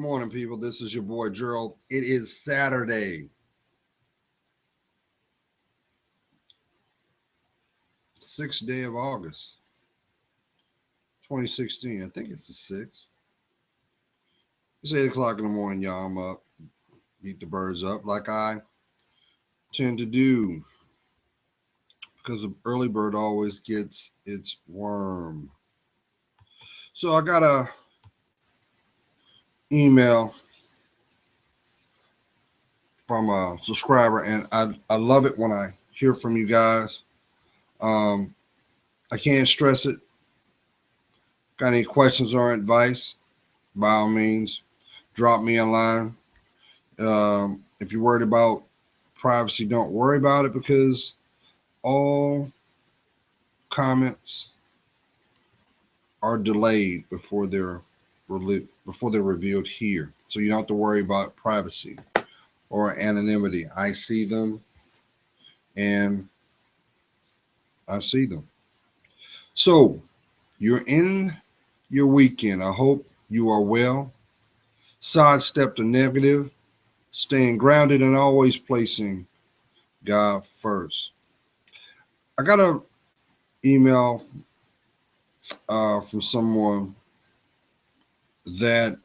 Good morning, people. This is your boy Gerald. It is Saturday, 6th day of August, 2016. I think it's the 6th. It's 8 o'clock in the morning, y'all. I'm up, beat the birds up like I tend to do because the early bird always gets its worm. So I got a email from a subscriber, and I love it when I hear from you guys. I can't stress it. Got any questions or advice? By all means, drop me a line. If you're worried about privacy, don't worry about it because all comments are delayed before they're revealed here. So you don't have to worry about privacy or anonymity. I see them and I see them. So you're in your weekend. I hope you are well. Sidestep the negative, staying grounded and always placing God first. I got an email from someone that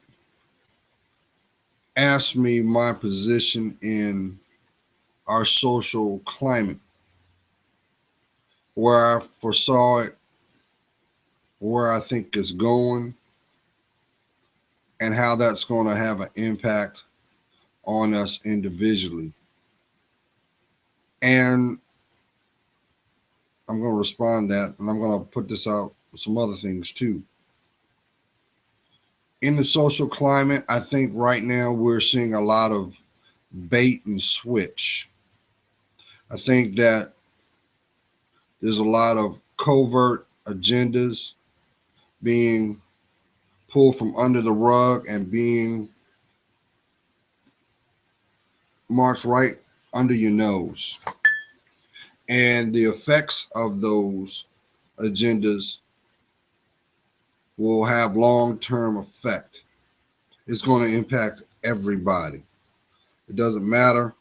asked me my position in our social climate, where I foresaw it, where I think it's going, and how that's going to have an impact on us individually. And I'm going to respond to that, and I'm going to put this out with some other things too. In the social climate, I think right now we're seeing a lot of bait and switch. I think that there's a lot of covert agendas being pulled from under the rug and being marched right under your nose. And the effects of those agendas will have long-term effect. It's going to impact everybody. It doesn't matter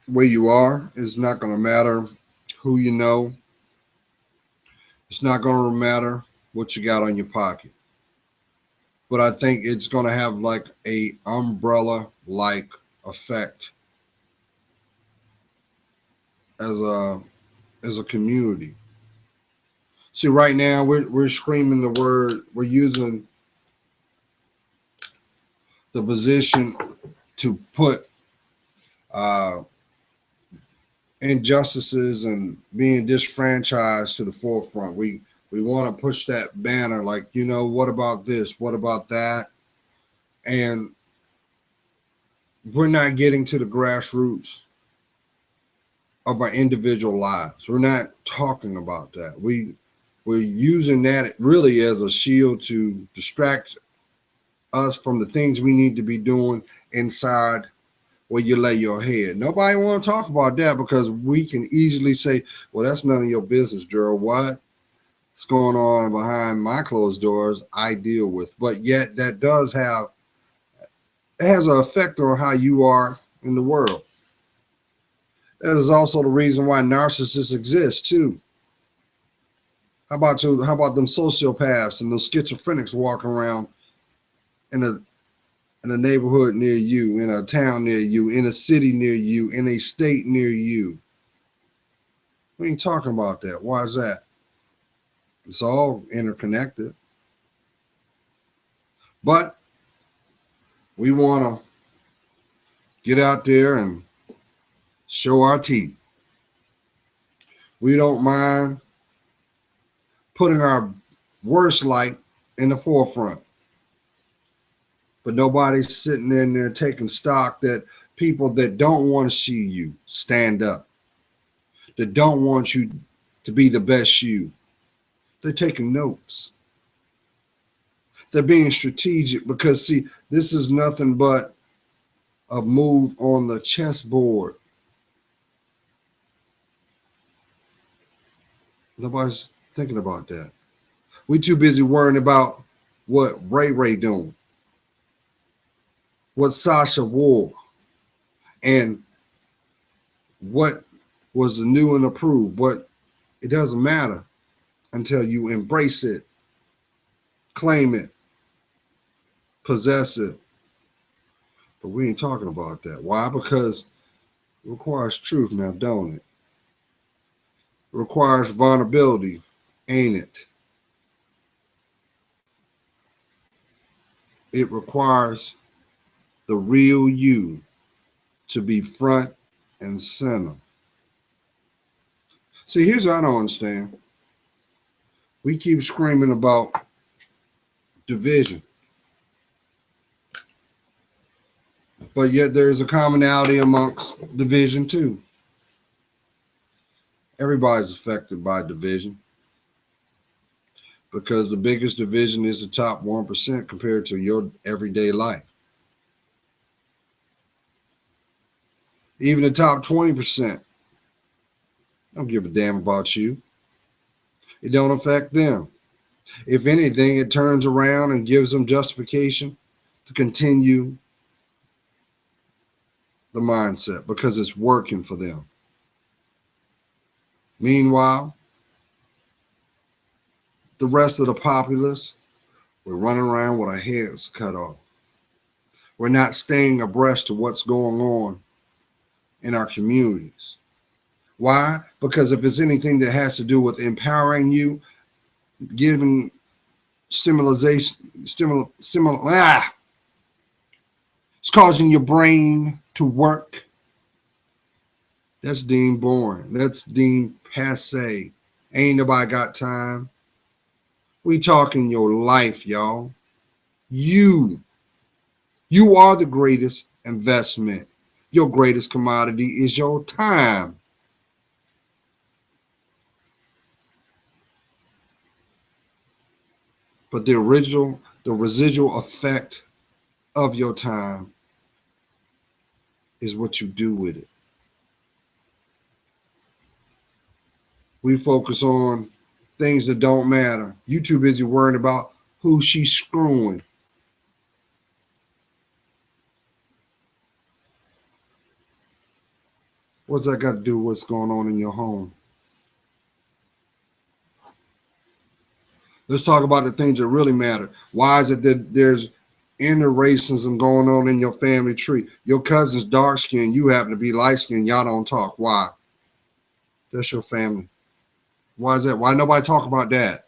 where you are. It's not going to matter who you know. It's not going to matter what you got on your pocket. But I think it's going to have like a umbrella-like effect as a community. See, right now we're screaming the word. We're using the position to put injustices and being disfranchised to the forefront. We want to push that banner, like, what about this? What about that? And we're not getting to the grassroots of our individual lives. We're not talking about that. We're using that really as a shield to distract us from the things we need to be doing inside where you lay your head. Nobody want to talk about that because we can easily say, well, that's none of your business, Gerald. What's going on behind my closed doors, I deal with. But yet that has an effect on how you are in the world. That is also the reason why narcissists exist too. How about them sociopaths and those schizophrenics walking around in a neighborhood near you, in a town near you, in a city near you, in a state near you? We ain't talking about that. Why is that? It's all interconnected. But we want to get out there and show our teeth. We don't mind putting our worst light in the forefront. But nobody's sitting there taking stock that people that don't want to see you stand up, that don't want you to be the best you, they're taking notes. They're being strategic because, see, this is nothing but a move on the chessboard. Nobody's thinking about that. We're too busy worrying about what Ray doing, what Sasha wore, and what was the new and approved. But it doesn't matter until you embrace it, claim it, possess it. But we ain't talking about that. Why? Because it requires truth now, don't it? It requires vulnerability, ain't it? It requires the real you to be front and center. See, here's what I don't understand. We keep screaming about division, but yet there's a commonality amongst division too. Everybody's affected by division because the biggest division is the top 1% compared to your everyday life. Even the top 20% don't give a damn about you. It don't affect them. If anything, it turns around and gives them justification to continue the mindset because it's working for them. Meanwhile, the rest of the populace, we're running around with our heads cut off. We're not staying abreast to what's going on in our communities. Why? Because if it's anything that has to do with empowering you, giving it's causing your brain to work, that's deemed boring. That's deemed passe. Ain't nobody got time. We talking your life, y'all. You are the greatest investment. Your greatest commodity is your time. But the residual effect of your time is what you do with it. We focus on things that don't matter. You too busy worrying about who she's screwing. What's that got to do with what's going on in your home? Let's talk about the things that really matter. Why is it that there's interracism going on in your family tree? Your cousin's dark skinned, you happen to be light skinned, y'all don't talk. Why? That's your family. Why is that? Why nobody talk about that?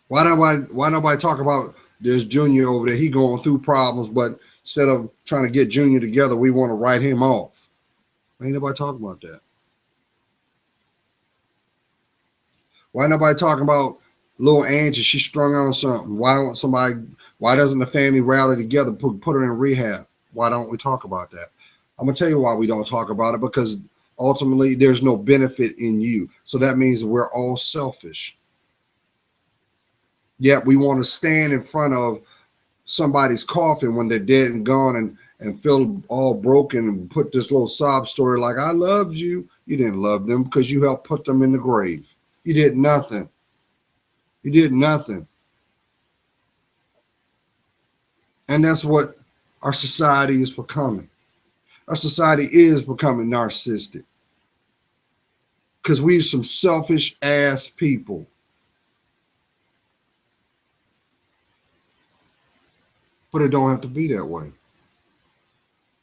Why nobody talk about there's Junior over there? He going through problems, but instead of trying to get Junior together, we want to write him off. Ain't nobody talking about that. Why nobody talking about little Angie? She's strung on something. Why doesn't the family rally together, put her in rehab? Why don't we talk about that? I'm gonna tell you why we don't talk about it, because ultimately there's no benefit in you. So that means we're all selfish. Yet we want to stand in front of somebody's coffin when they're dead and gone and feel all broken and put this little sob story like, I loved you. You didn't love them because you helped put them in the grave. You did nothing. You did nothing. And that's what our society is becoming. Our society is becoming narcissistic because we're some selfish ass people. But it don't have to be that way.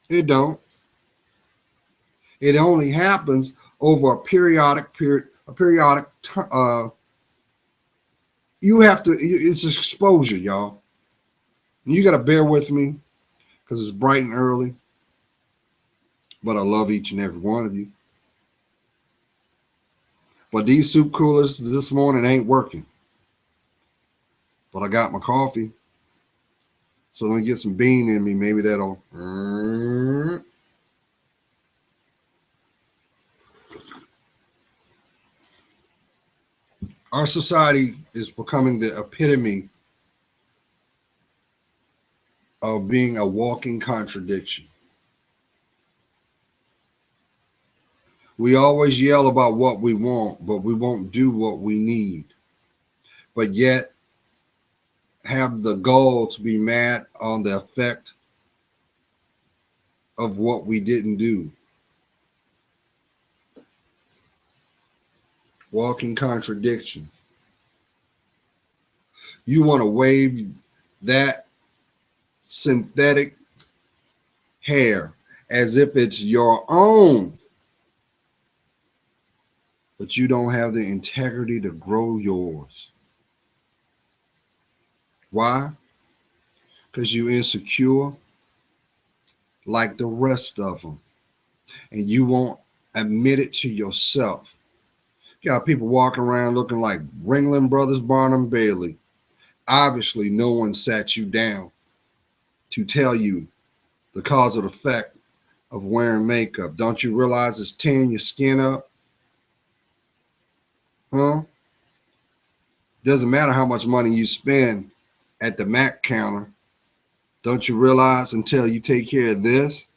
It don't. It only happens over a periodic period. You have to. It's exposure, y'all. You got to bear with me because it's bright and early. But I love each and every one of you. But these soup coolers this morning ain't working. But I got my coffee. So let me get some bean in me. Maybe that'll. Our society is becoming the epitome of being a walking contradiction. We always yell about what we want, but we won't do what we need. but yet have the goal to be mad on the effect of what we didn't do. Walking contradiction. You want to wave that synthetic hair as if it's your own, but you don't have the integrity to grow yours. Why? Because you're insecure like the rest of them, and you won't admit it to yourself. You got people walking around looking like Ringling Brothers, Barnum Bailey. Obviously, no one sat you down to tell you the cause and effect of wearing makeup. Don't you realize it's tearing your skin up? Huh? Doesn't matter how much money you spend at the Mac counter. Don't you realize until you take care of this,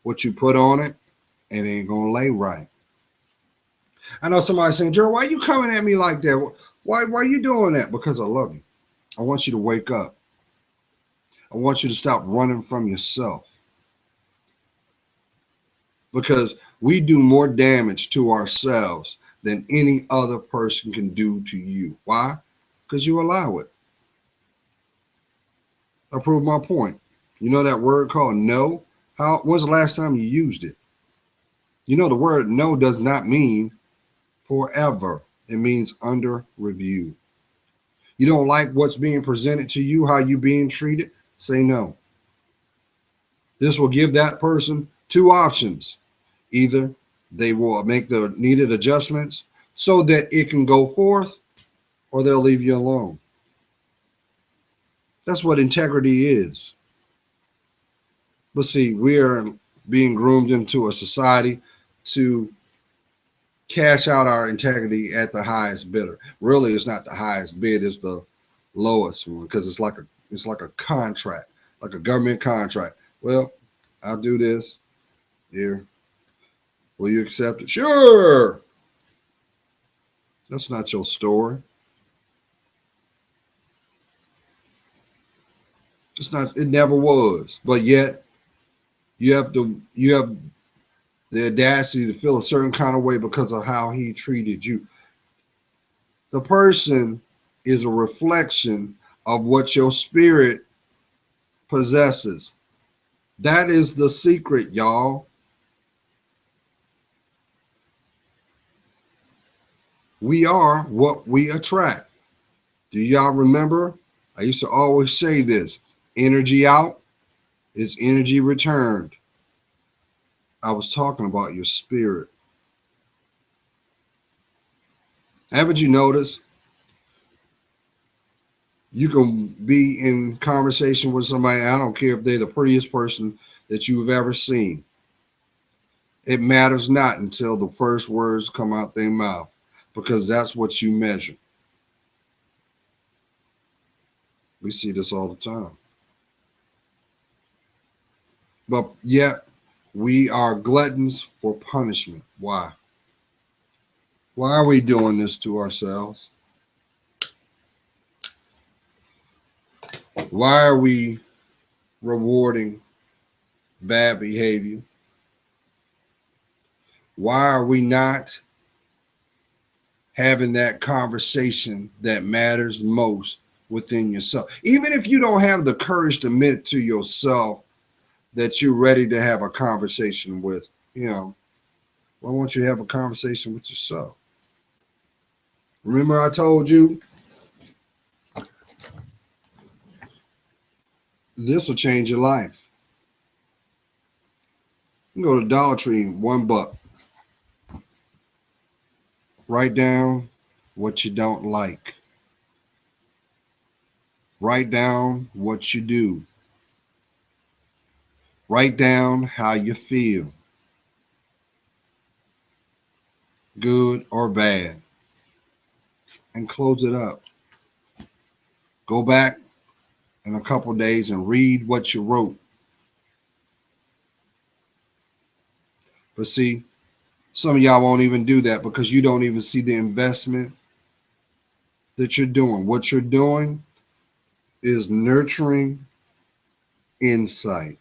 what you put on it, it ain't gonna lay right. I know somebody saying, Joe, why are you coming at me like that? Why are you doing that? Because I love you. I want you to wake up. I want you to stop running from yourself. Because we do more damage to ourselves than any other person can do to you. Why? Because you allow it. I proved my point. You know that word called no? When's the last time you used it? You know the word no does not mean forever. It means under review. You don't like what's being presented to you, how you being treated? Say no. This will give that person two options. Either they will make the needed adjustments so that it can go forth, or they'll leave you alone. That's what integrity is. But see, we are being groomed into a society to cash out our integrity at the highest bidder. Really, it's not the highest bid, it's the lowest one, because it's like a contract, like a government contract. Well, I'll do this. Here. Will you accept it? Sure. That's not your story. It never was. But yet you have the audacity to feel a certain kind of way because of how he treated you. The person is a reflection of what your spirit possesses. That is the secret, y'all. We are what we attract. Do y'all remember? I used to always say this: energy out is energy returned. I was talking about your spirit. Haven't you noticed? You can be in conversation with somebody, I don't care if they're the prettiest person that you've ever seen. It matters not until the first words come out their mouth, because that's what you measure. We see this all the time. But yet, we are gluttons for punishment. Why? Why are we doing this to ourselves? Why are we rewarding bad behavior? Why are we not having that conversation that matters most within yourself? Even if you don't have the courage to admit to yourself that you're ready to have a conversation with, why won't you have a conversation with yourself? Remember I told you this will change your life. You can go to Dollar Tree, $1. Write down what you don't like. Write down what you do. Write down how you feel, good or bad, and close it up. Go back in a couple of days and read what you wrote. But see, some of y'all won't even do that because you don't even see the investment that you're doing. What you're doing is nurturing insight.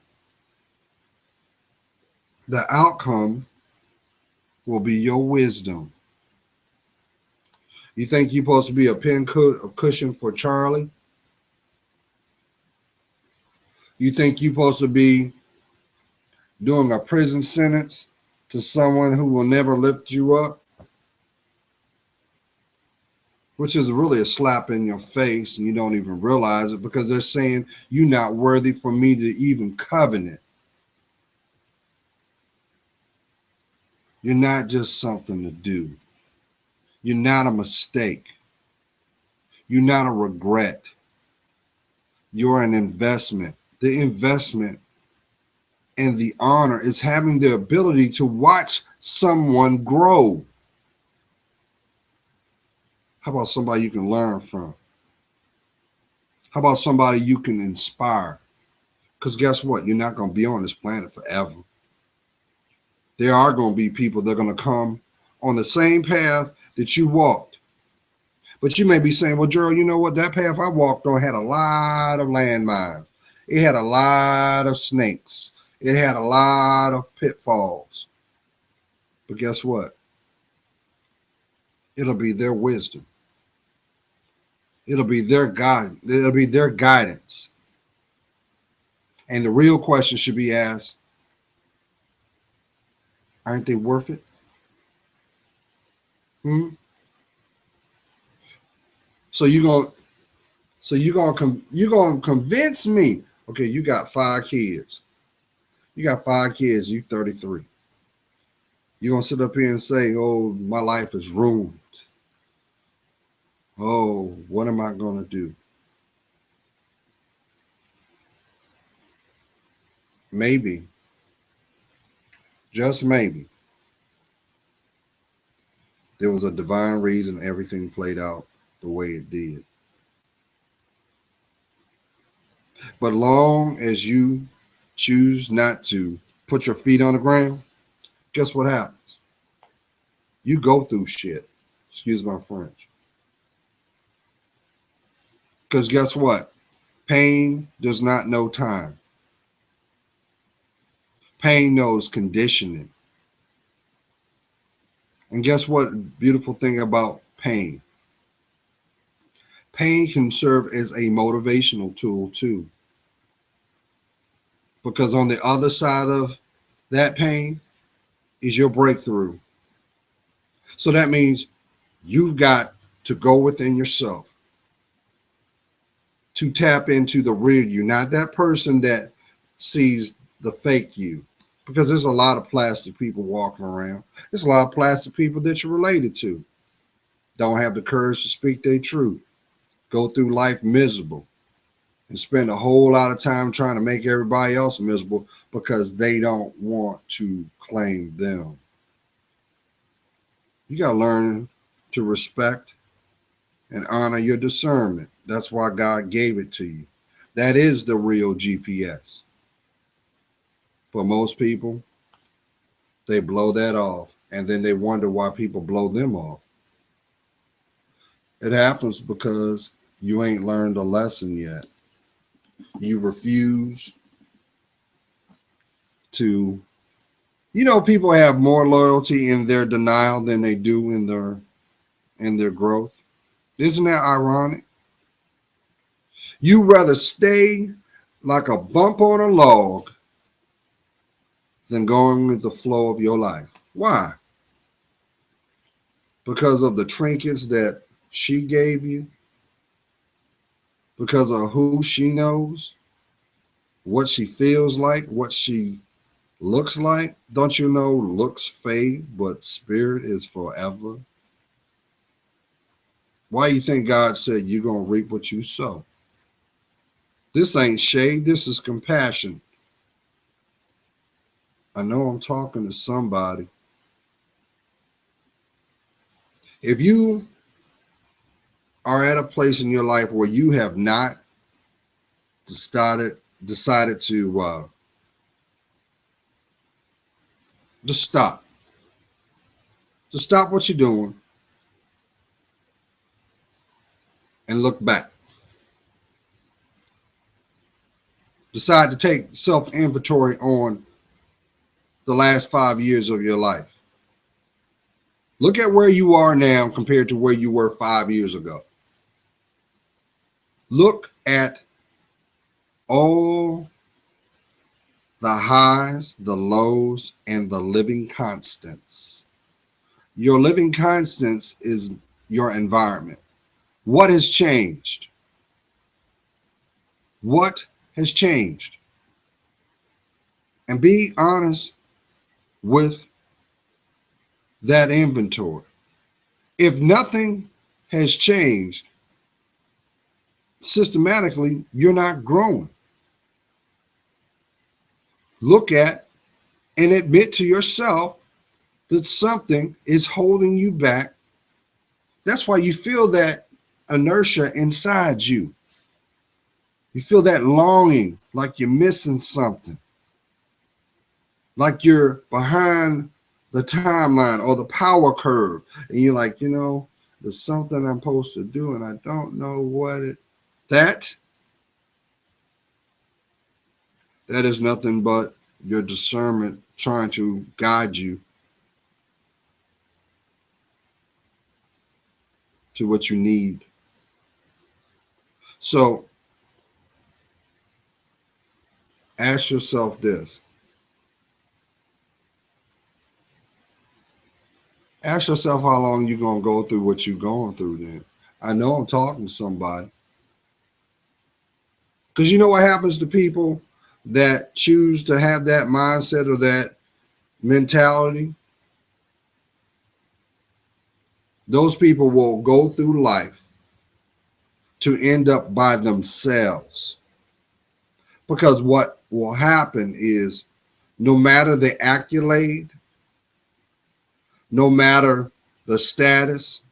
The outcome will be your wisdom. You think you're supposed to be a cushion for Charlie? You think you're supposed to be doing a prison sentence to someone who will never lift you up? Which is really a slap in your face, and you don't even realize it, because they're saying you're not worthy for me to even covenant. You're not just something to do. You're not a mistake. You're not a regret. You're an investment. The investment and the honor is having the ability to watch someone grow. How about somebody you can learn from? How about somebody you can inspire? Because guess what? You're not going to be on this planet forever. There are going to be people that are going to come on the same path that you walked. But you may be saying, well, Gerald, you know what? That path I walked on had a lot of landmines. It had a lot of snakes. It had a lot of pitfalls. But guess what? It'll be their wisdom. It'll be their guide. It'll be their guidance. And the real question should be asked, aren't they worth it? So you're gonna convince me, okay, you got 5 kids. You got 5 kids, you 33. You're gonna sit up here and say, oh, my life is ruined. Oh, what am I gonna do? Maybe, just maybe, there was a divine reason everything played out the way it did. But long as you choose not to put your feet on the ground, guess what happens? You go through shit. Excuse my French. Because guess what? Pain does not know time. Pain knows conditioning. And guess what? Beautiful thing about pain. Pain can serve as a motivational tool too. Because on the other side of that pain is your breakthrough. So that means you've got to go within yourself to tap into the real you, not that person that sees the fake you. Because there's a lot of plastic people walking around. There's a lot of plastic people that you're related to. Don't have the courage to speak their truth. Go through life miserable and spend a whole lot of time trying to make everybody else miserable because they don't want to claim them. You got to learn to respect and honor your discernment. That's why God gave it to you. That is the real GPS. But most people, they blow that off, and then they wonder why people blow them off. It happens because you ain't learned a lesson yet. You refuse to, people have more loyalty in their denial than they do in their growth. Isn't that ironic? You rather stay like a bump on a log than going with the flow of your life. Why? Because of the trinkets that she gave you? Because of who she knows? What she feels like? What she looks like? Don't you know looks fade, but spirit is forever? Why you think God said you're going to reap what you sow? This ain't shade. This is compassion. I know I'm talking to somebody. If you are at a place in your life where you have not decided to just stop. Just stop what you're doing and look back. Decide to take self-inventory on the last 5 years of your life. Look at where you are now compared to where you were 5 years ago. Look at all the highs, the lows, and the living constants. Your living constants is your environment. What has changed? What has changed? And be honest with that inventory. If nothing has changed, systematically, you're not growing. Look at and admit to yourself that something is holding you back. That's why you feel that inertia inside you. You feel that longing, like you're missing something, like you're behind the timeline or the power curve. And you're like, there's something I'm supposed to do and I don't know what it. That is nothing but your discernment trying to guide you to what you need. So ask yourself this. Ask yourself how long you're going to go through what you're going through then. I know I'm talking to somebody. Because you know what happens to people that choose to have that mindset or that mentality? Those people will go through life to end up by themselves. Because what will happen is no matter the accolade, no matter the status,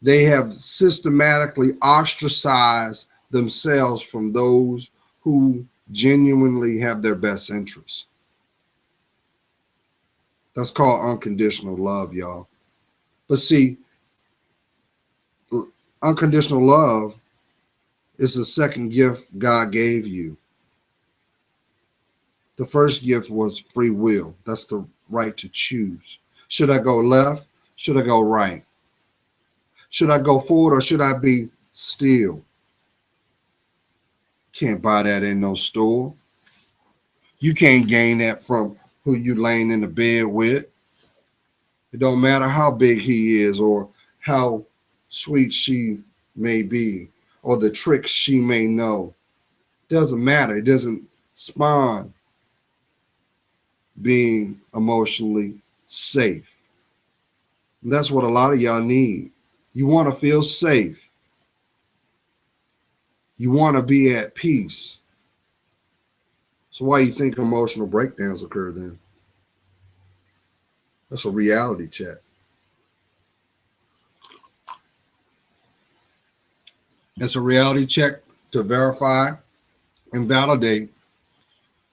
they have systematically ostracized themselves from those who genuinely have their best interests. That's called unconditional love, y'all. But see, unconditional love is the second gift God gave you. The first gift was free will. That's the right to choose. Should I go left? Should I go right? Should I go forward or should I be still? Can't buy that in no store. You can't gain that from who you laying in the bed with. It don't matter how big he is or how sweet she may be or the tricks she may know. Doesn't matter. It doesn't spawn being emotionally safe. And that's what a lot of y'all need. You want to feel safe. You want to be at peace. So why you think emotional breakdowns occur then? That's a reality check. It's a reality check to verify and validate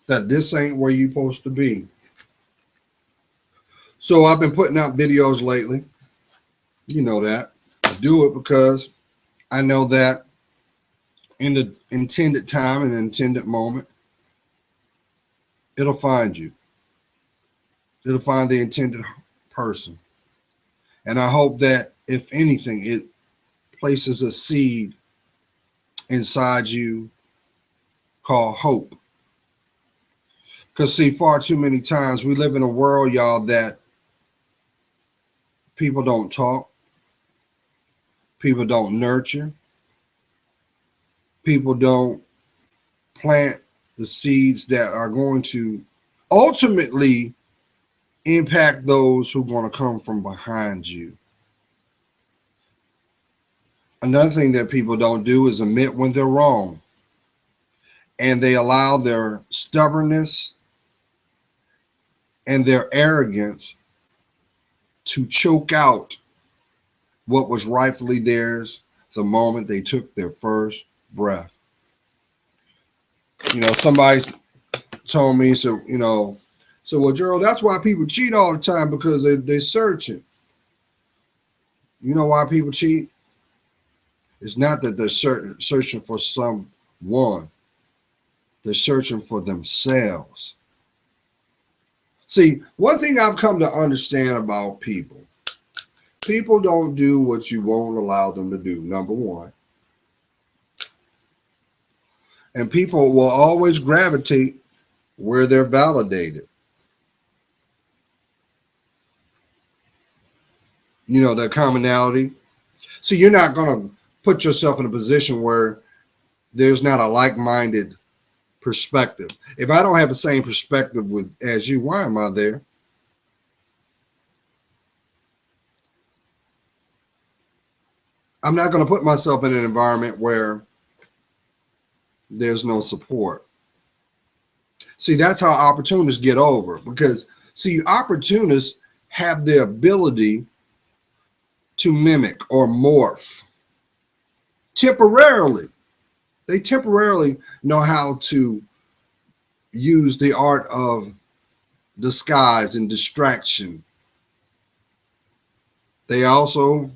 that this ain't where you're supposed to be. So I've been putting out videos lately. You know that. I do it because I know that in the intended time and intended moment, it'll find you. It'll find the intended person. And I hope that, if anything, it places a seed inside you called hope. Because, see, far too many times we live in a world, y'all, that people don't talk. People don't nurture. People don't plant the seeds that are going to ultimately impact those who are going to come from behind you. Another thing that people don't do is admit when they're wrong. And they allow their stubbornness and their arrogance to choke out what was rightfully theirs the moment they took their first breath. Somebody told me, so, well, Gerald, that's why people cheat all the time, because they're searching. You know why people cheat? It's not that they're searching for someone, they're searching for themselves. See, one thing I've come to understand about people, people don't do what you won't allow them to do, number one. And people will always gravitate where they're validated. You know, that commonality. So you're not going to put yourself in a position where there's not a like-minded perspective. If I don't have the same perspective as you, why am I there? I'm not going to put myself in an environment where there's no support. See, that's how opportunists get over, because see, opportunists have the ability to mimic or morph temporarily. They temporarily know how to use the art of disguise and distraction. They also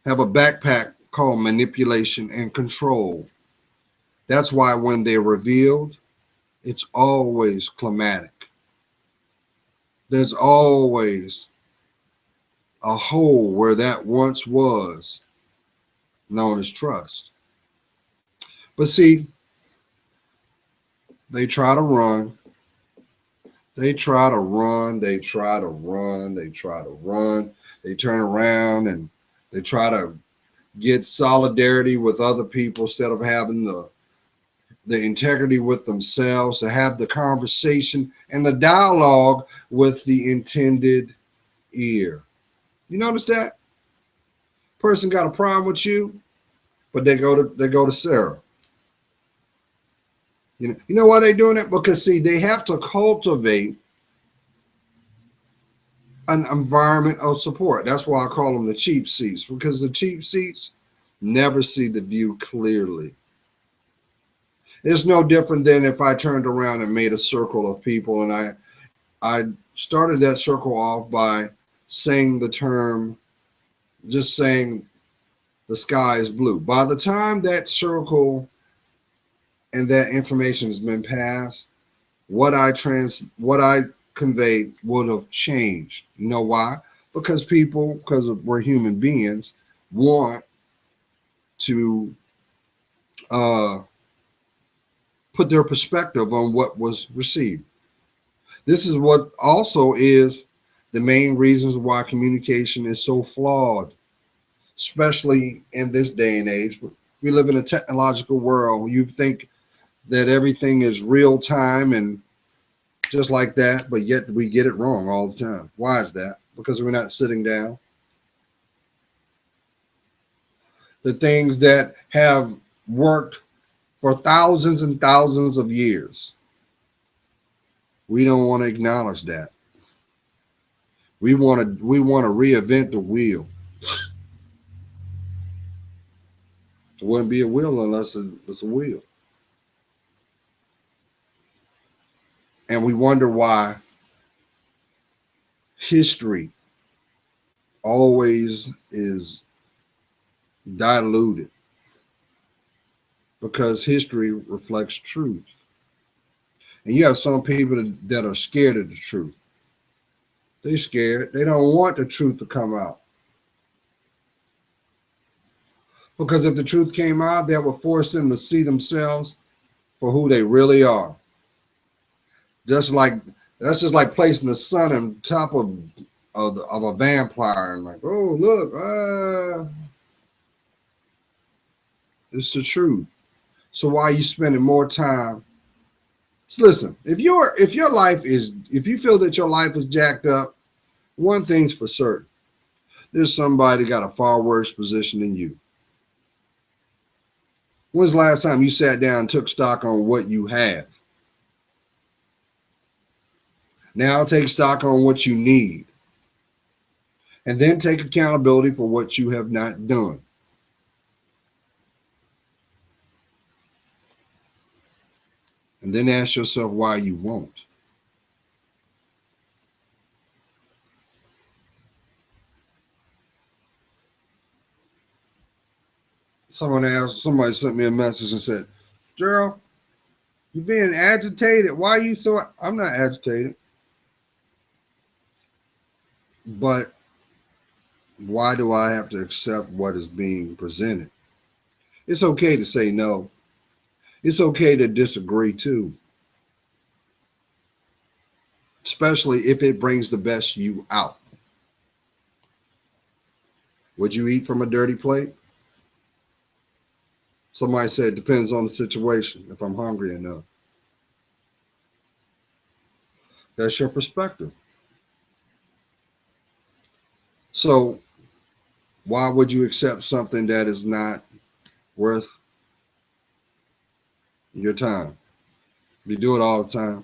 have a backpack called manipulation and control. That's why when they're revealed, it's always climatic. There's always a hole where that once was, known as trust. But see, they try to run. They try to run. They try to run. They try to run. They turn around and they try to get solidarity with other people instead of having the integrity with themselves, to have the conversation and the dialogue with the intended ear. You notice that? Person got a problem with you, but they go to Sarah. You know why they're doing that? Because see, they have to cultivate an environment of support. That's why I call them the cheap seats, because the cheap seats never see the view clearly. It's no different than if I turned around and made a circle of people, and I started that circle off by saying the term, just saying the sky is blue. By the time that circle and that information has been passed, what I conveyed would have changed. You know why? Because people, because we're human beings, want to put their perspective on what was received. This is what also is the main reasons why communication is so flawed, especially in this day and age. We live in a technological world. You think that everything is real time and just like that, but yet we get it wrong all the time. Why is that? Because we're not sitting down. The things that have worked for thousands and thousands of years, we don't want to acknowledge that. We want to reinvent the wheel. It wouldn't be a wheel unless it's a wheel. And we wonder why history always is diluted, because history reflects truth. And you have some people that are scared of the truth. They're scared. They don't want the truth to come out. Because if the truth came out, that would force them to see themselves for who they really are. That's just like placing the sun on top of a vampire and like, oh look, it's the truth. So why are you spending more time? So listen, if you feel that your life is jacked up, one thing's for certain: there's somebody got a far worse position than you. When's the last time you sat down and took stock on what you have? Now take stock on what you need, and then take accountability for what you have not done. And then ask yourself why you won't. Somebody sent me a message and said, Gerald, you being agitated. Why are you so? I'm not agitated. But why do I have to accept what is being presented? It's okay to say no. It's okay to disagree too, especially if it brings the best you out. Would you eat from a dirty plate? Somebody said it depends on the situation, if I'm hungry enough. That's your perspective. So why would you accept something that is not worth your time? You do it all the time.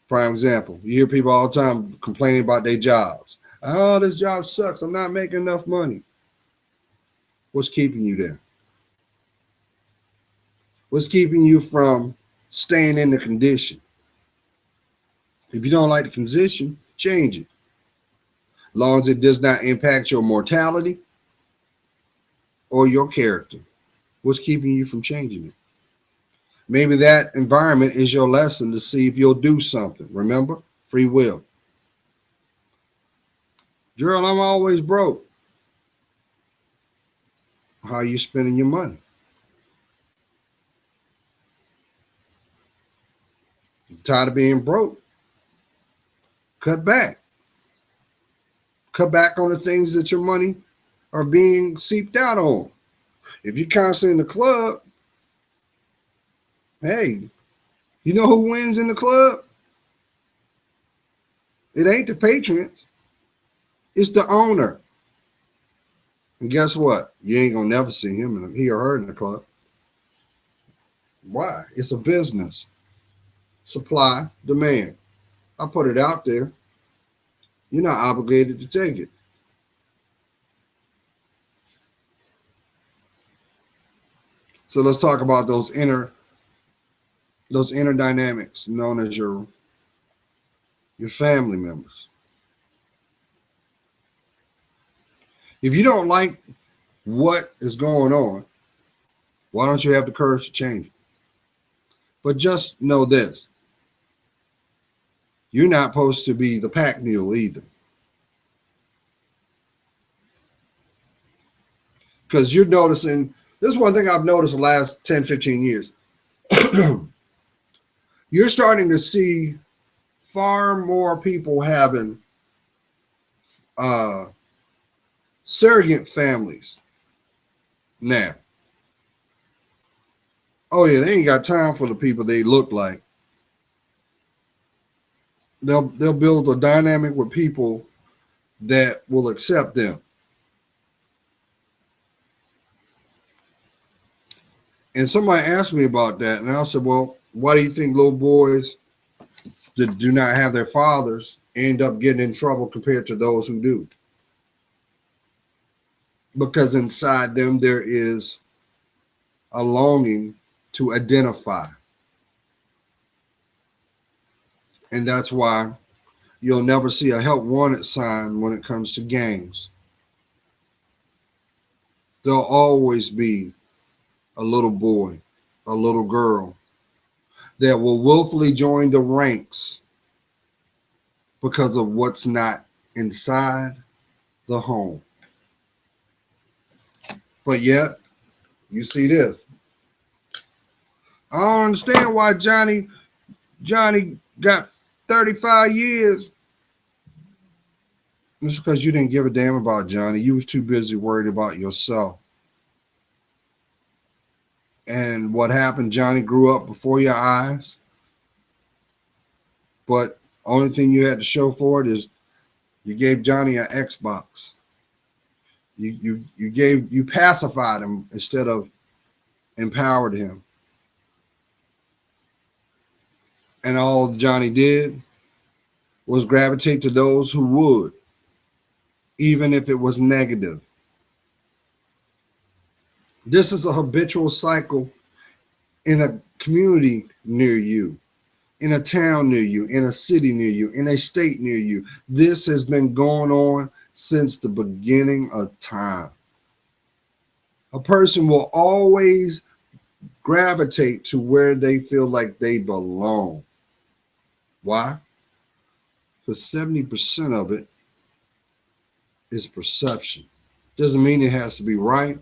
Prime example, you hear people all the time complaining about their jobs. Oh, this job sucks. I'm not making enough money. What's keeping you there? What's keeping you from staying in the condition? If you don't like the condition, change it. As long as it does not impact your mortality or your character. What's keeping you from changing it? Maybe that environment is your lesson to see if you'll do something. Remember, free will. Gerald, I'm always broke. How are you spending your money? You're tired of being broke? Cut back. Cut back on the things that your money are being seeped out on. If you're constantly in the club, hey, you know who wins in the club? It ain't the patrons. It's the owner. And guess what? You ain't gonna never see him he or her in the club. Why? It's a business. Supply, demand. I put it out there. You're not obligated to take it. So let's talk about those inner dynamics known as your family members. If you don't like what is going on, why don't you have the courage to change it? But just know this. You're not supposed to be the pack mule either. Because you're noticing, this is one thing I've noticed the last 10, 15 years. You're starting to see far more people having surrogate families now. Oh yeah, they ain't got time for the people they look like. They'll build a dynamic with people that will accept them. And somebody asked me about that, and I said, well, why do you think little boys that do not have their fathers end up getting in trouble compared to those who do? Because inside them there is a longing to identify. And that's why you'll never see a help wanted sign when it comes to gangs. There'll always be a little boy, a little girl that will willfully join the ranks because of what's not inside the home. But yet, you see this. I don't understand why Johnny got 35 years. It's because you didn't give a damn about Johnny. You was too busy worried about yourself. And what happened, Johnny grew up before your eyes. But only thing you had to show for it is you gave Johnny an Xbox. You pacified him instead of empowered him. And all Johnny did was gravitate to those who would, even if it was negative. This is a habitual cycle in a community near you, in a town near you, in a city near you, in a state near you. This has been going on since the beginning of time. A person will always gravitate to where they feel like they belong. Why? Because 70% of it is perception. Doesn't mean it has to be right.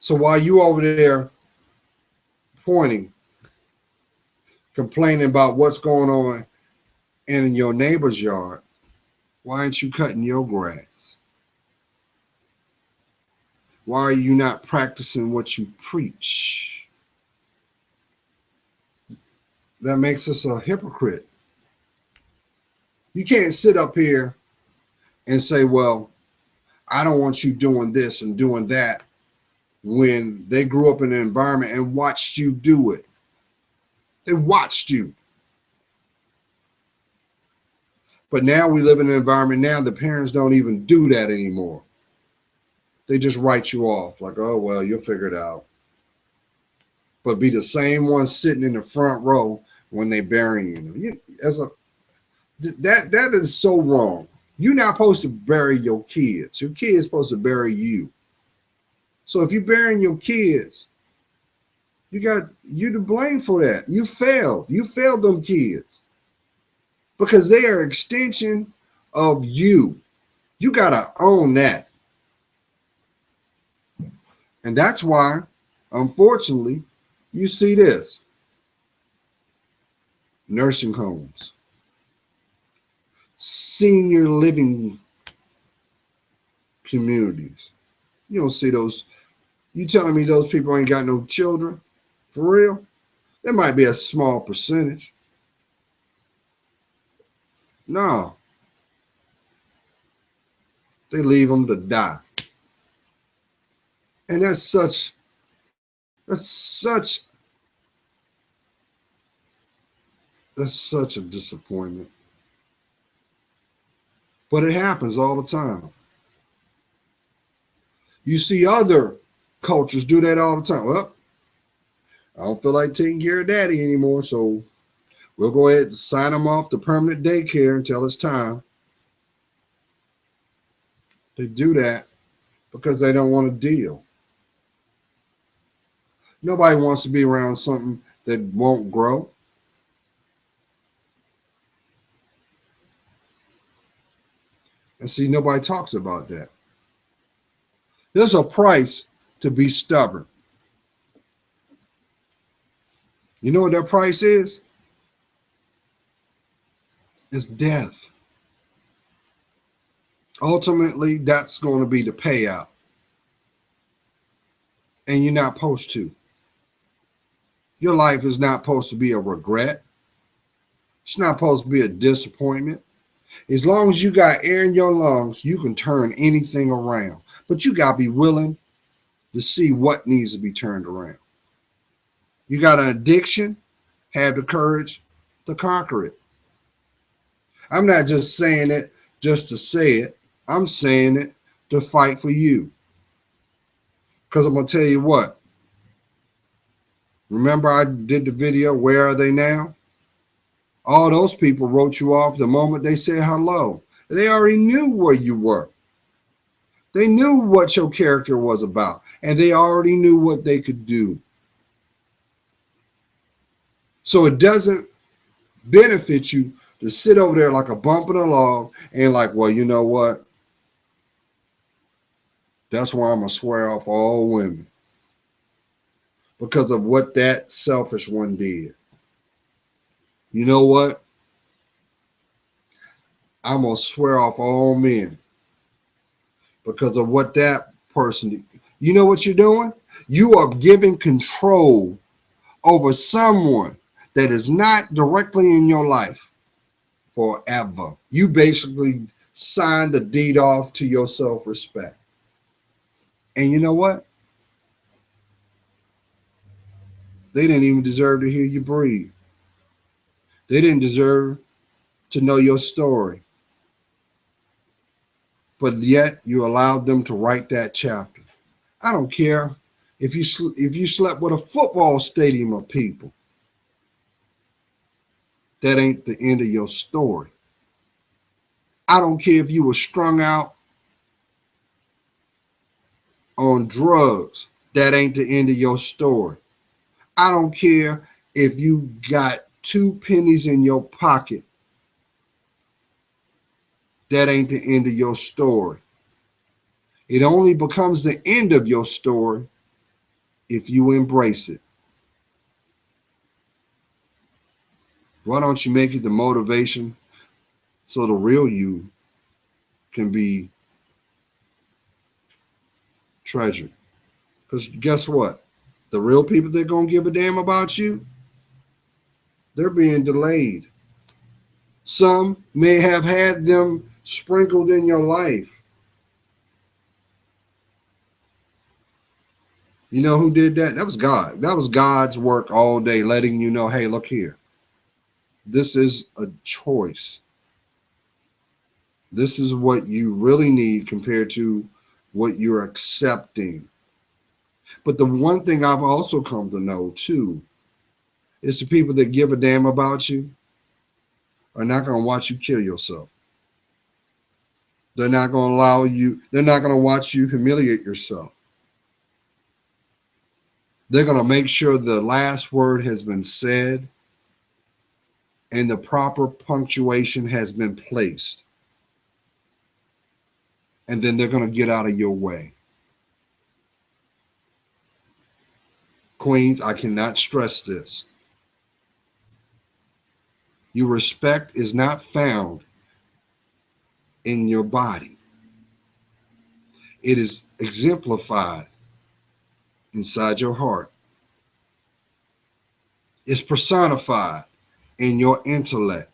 So while you over there pointing, complaining about what's going on in your neighbor's yard, why aren't you cutting your grass? Why are you not practicing what you preach? That makes us a hypocrite. You can't sit up here and say, well, I don't want you doing this and doing that, when they grew up in an environment and watched you do it. They watched you. But now we live in an environment now the parents don't even do that anymore. They just write you off like, oh, well, you'll figure it out. But be the same one sitting in the front row when they burying you. That is so wrong. You're not supposed to bury your kids. Your kid's supposed to bury you. So if you're burying your kids, you to blame for that. You failed. You failed them kids because they are an extension of you. You got to own that. And that's why, unfortunately, you see this. Nursing homes, senior living communities. You don't see those. You telling me those people ain't got no children? For real? There might be a small percentage. No. They leave them to die. And that's such a disappointment. But it happens all the time. You see other cultures do that all the time. Well, I don't feel like taking care of daddy anymore, so we'll go ahead and sign them off to permanent daycare until it's time. They do that because they don't want to deal. Nobody wants to be around something that won't grow. And see, nobody talks about that. There's a price to be stubborn. You know what that price is? It's death. Ultimately, that's going to be the payout. And you're not supposed to. Your life is not supposed to be a regret. It's not supposed to be a disappointment. As long as you got air in your lungs, you can turn anything around. But you got to be willing to see what needs to be turned around. You got an addiction, have the courage to conquer it. I'm not just saying it just to say it. I'm saying it to fight for you. Because I'm going to tell you what. Remember I did the video, Where Are They Now? All those people wrote you off the moment they said hello. They already knew where you were. They knew what your character was about. And they already knew what they could do. So it doesn't benefit you to sit over there like a bump in a log and like, well, you know what? That's why I'm going to swear off all women. Because of what that selfish one did. You know what? I'm going to swear off all men. Because of what that person did. You know what you're doing? You are giving control over someone that is not directly in your life forever. You basically signed a deed off to your self-respect. And you know what? They didn't even deserve to hear you breathe. They didn't deserve to know your story. But yet you allowed them to write that chapter. I don't care if you slept with a football stadium of people. That ain't the end of your story. I don't care if you were strung out on drugs. That ain't the end of your story. I don't care if you got 2 pennies in your pocket. That ain't the end of your story. It only becomes the end of your story if you embrace it. Why don't you make it the motivation so the real you can be treasured? Because guess what? The real people that are going to give a damn about you, they're being delayed. Some may have had them sprinkled in your life. You know who did that? That was God. That was God's work all day, letting you know, hey, look here. This is a choice. This is what you really need compared to what you're accepting. But the one thing I've also come to know too is the people that give a damn about you are not going to watch you kill yourself. They're not going to allow you, they're not going to watch you humiliate yourself. They're going to make sure the last word has been said and the proper punctuation has been placed. And then they're going to get out of your way. Queens, I cannot stress this. Your respect is not found in your body. It is exemplified inside your heart. It's personified in your intellect.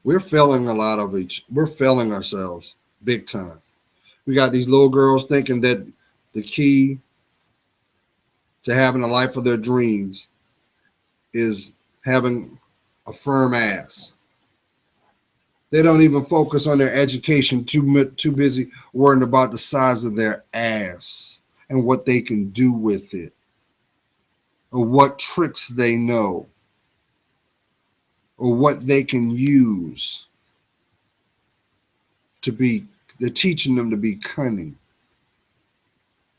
We're failing ourselves big time. We got these little girls thinking that the key to having a life of their dreams is having a firm ass. They don't even focus on their education, too busy worrying about the size of their ass and what they can do with it, or what tricks they know, or what they can use to be. They're teaching them to be cunning.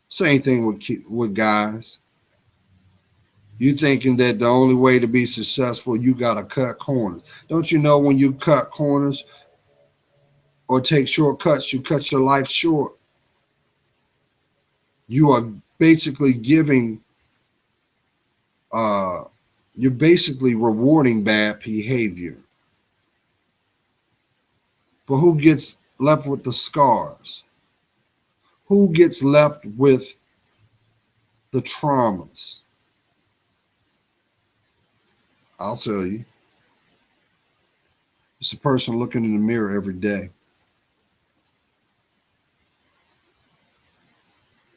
Same thing with guys. You thinking that the only way to be successful, you got to cut corners. Don't you know when you cut corners or take shortcuts, you cut your life short? You are basically you're basically rewarding bad behavior. But who gets left with the scars? Who gets left with the traumas? I'll tell you. It's a person looking in the mirror every day.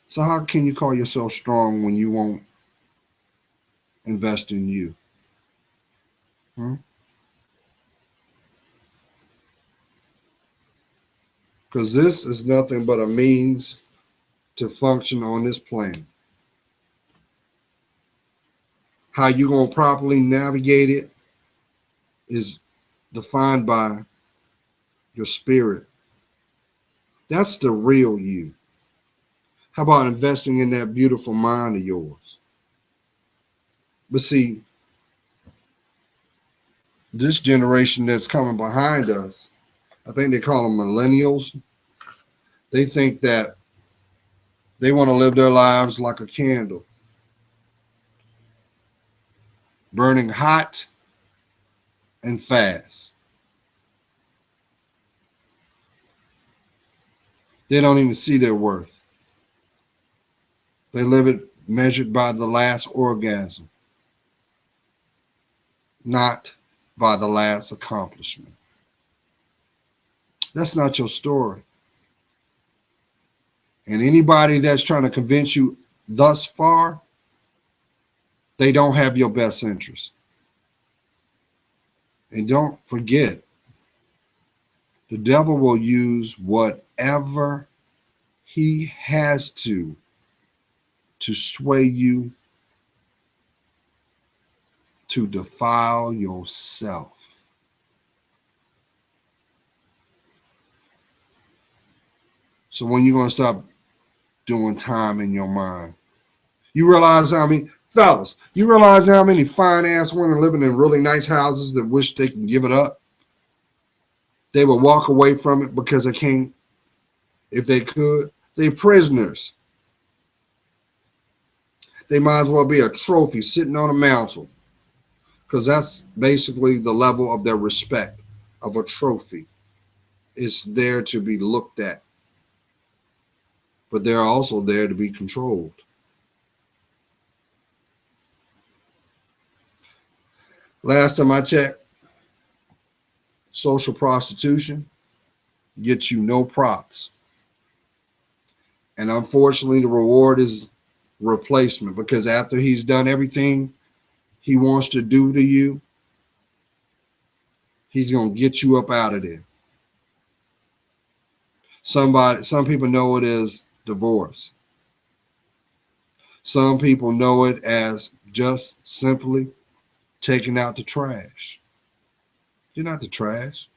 So how can you call yourself strong when you won't invest in you? Because this is nothing but a means to function on this plane. How you going to properly navigate it is defined by your spirit. That's the real you. How about investing in that beautiful mind of yours? But see, this generation that's coming behind us, I think they call them millennials. They think that they want to live their lives like a candle, burning hot and fast. They don't even see their worth. They live it measured by the last orgasm, not by the last accomplishment. That's not your story. And anybody that's trying to convince you thus far, they don't have your best interest. And don't forget, the devil will use whatever he has to sway you to defile yourself. So when you're going to stop doing time in your mind, you realize how many, fellas, you realize how many fine ass women living in really nice houses that wish they can give it up? They would walk away from it because they can't, if they could. They're prisoners. They might as well be a trophy sitting on a mantle, because that's basically the level of their respect of a trophy. It's there to be looked at, but they're also there to be controlled. Last time I checked, social prostitution gets you no props. And unfortunately, the reward is replacement, because after he's done everything he wants to do to you, he's going to get you up out of there. Some people know it as divorce. Some people know it as just simply taking out the trash. You're not the trash,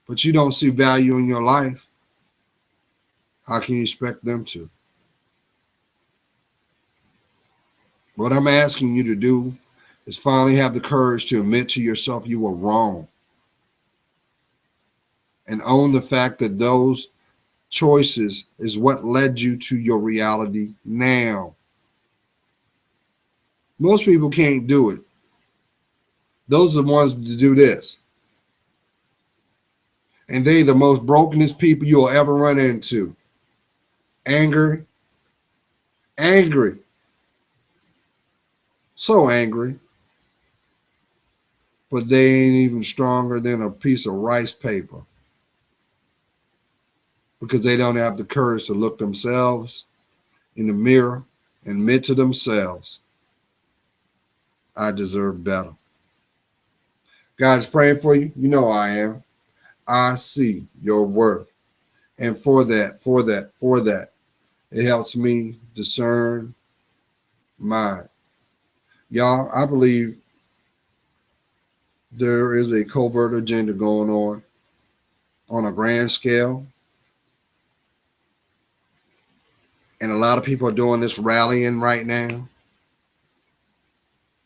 but you don't see value in your life. How can you expect them to? What I'm asking you to do is finally have the courage to admit to yourself you were wrong, and own the fact that those choices is what led you to your reality now. Most people can't do it. Those are the ones that do this. And they the most brokenest people you'll ever run into. Angry. So angry. But they ain't even stronger than a piece of rice paper, because they don't have the courage to look themselves in the mirror and admit to themselves, I deserve better. God is praying for you. You know I am. I see your worth. And for that, it helps me discern mine. Y'all, I believe there is a covert agenda going on a grand scale. And a lot of people are doing this rallying right now.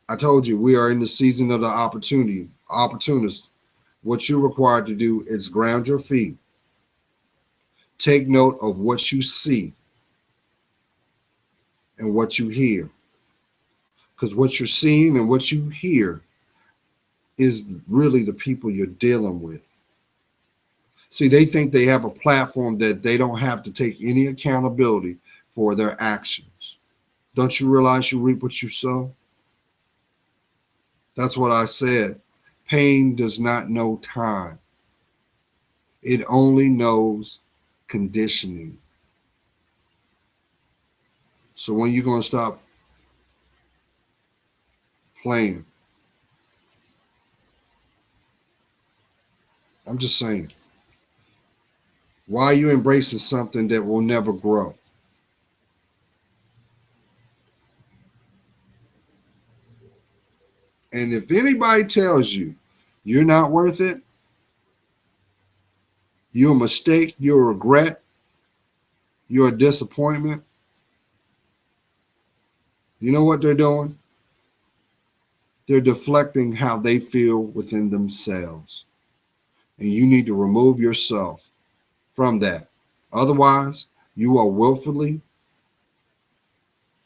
I told you, we are in the season of the opportunist. What you're required to do is ground your feet. Take note of what you see and what you hear. Because what you're seeing and what you hear is really the people you're dealing with. See, they think they have a platform that they don't have to take any accountability for their actions. Don't you realize you reap what you sow? That's what I said. Pain does not know time. It only knows conditioning. So when you're going to stop playing? I'm just saying. Why are you embracing something that will never grow? And if anybody tells you you're not worth it, you're a mistake, you're a regret, you're a disappointment, you know what they're doing? They're deflecting how they feel within themselves. And you need to remove yourself from that. Otherwise, you are willfully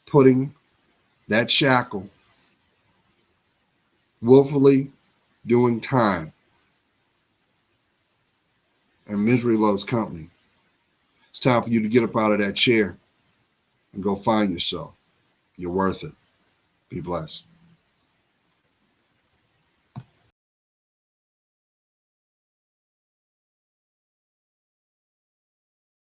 putting that shackle, willfully doing time. And misery loves company. It's time for you to get up out of that chair and go find yourself. You're worth it. Be blessed.